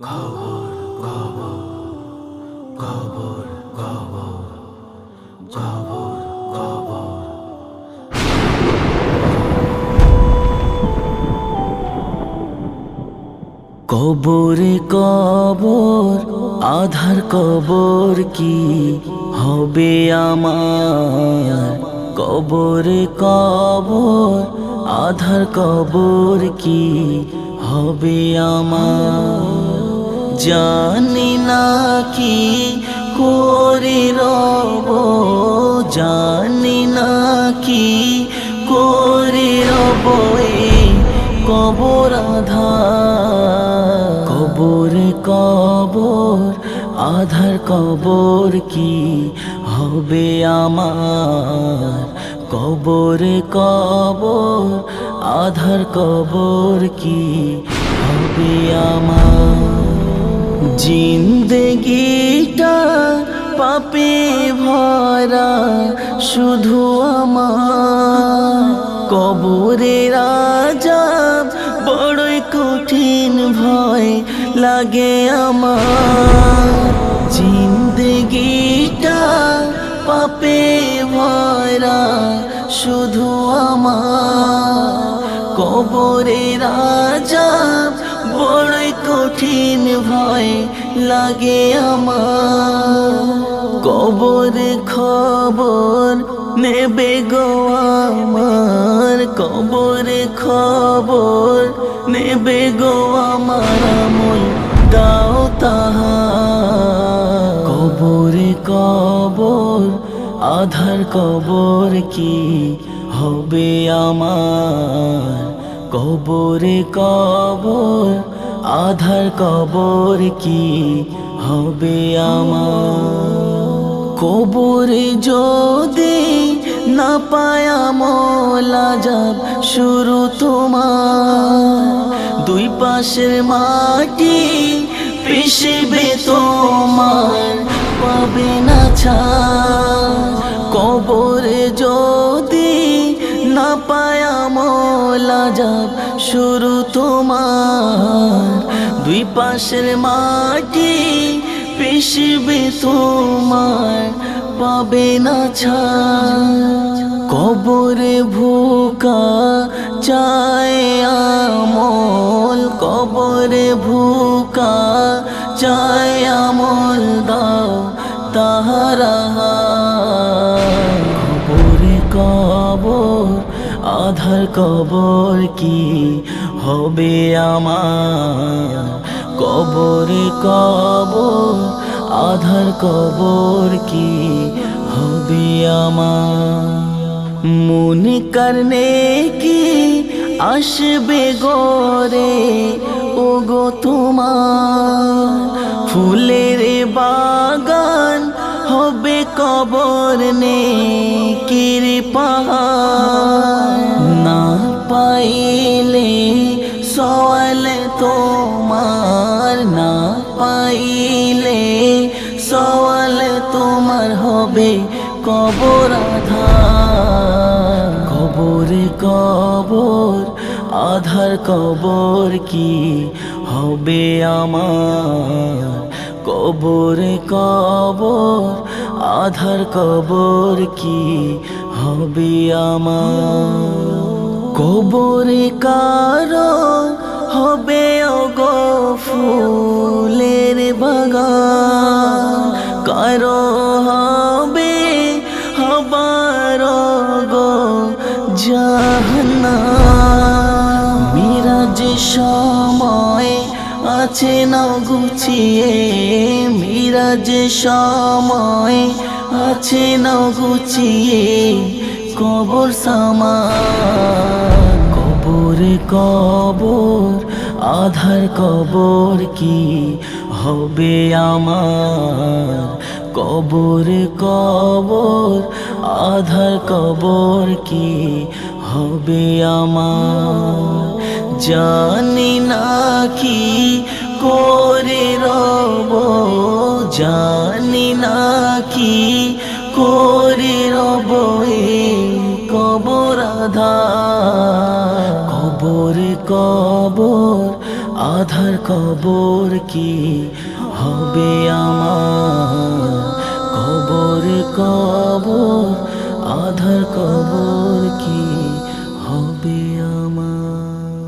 খবর খবর খবর খবর খবর খবর কবরে কবর আধার কবর কি হবে আমার কবরে কবর আধার কবর কি হবে আমার জানি না কি করে রব জানি না কি করে রব এই কবর আধার কবরে কবর আধার কবর কি হবে আমার কবরে কবর আধার কবর কি হবে আমার জিন্দেগিটা পাপে ভরা শুধু আমার কবরের আযাব বড়ই কঠিন ভয় লাগে আমার জিন্দেগিটা পাপে ভরা শুধু আমার কবরের আযাব বড়ই কঠিন ভয় লাগে আমার কবর খবর নেবে গো আমার কবর খবর নেবে গো আমার আমল দাও তাহার কবরে কবর আধার কবর কি হবে আমার কবরে কবর আধার কবর কি হবে আমার কবরে যদি না পায়া মোলা যাব শুরু তোমার দুই পাশের মাটি পিষবে তোমার পাবে না ছাড় কবরে যদি না পায়া মোলা যাব শুরু তোমার দুই পাশের মাটি পিষবে তোমার পাবে না ছাড় কবরে ভুকা চায় আমল কবরে ভুকা চায় আমল দাও তাহারা কবরে কবর আধার কবর কি হবে আমার কবরে কবর আধার কবর কি হবে আমার মনে করনে কি আসবে গোরে ও গো তোমার ফুলের বাগান হবে কবর নে কির পাহাড় না পাইলে সওয়াল তোমার না পাইলে সওয়াল তোমার হবে কবর আধার কবরে কবর আধার কবর কি হবে আমার কবরে কবর আধার কবর কি হবে আমার কবরে কারো হবে ওগো ফুলের বাগান কারো হবে হবার গো জাহান্নাম মিরাজ সময় আছে না গুছিয়ে মিরাজ সময় আছে না গুছিয়ে কবর সামান কবরে কবর আধার কবর কি হবে আমার কবরে কবর আধার কবর কি হবে আমার জানি না কি করে রব জানি না কি করে রব এই কবর আধার কবরে কবর আধার কবর কি হবে আমার, কবর কবর আধার কবর কি হবে আমার।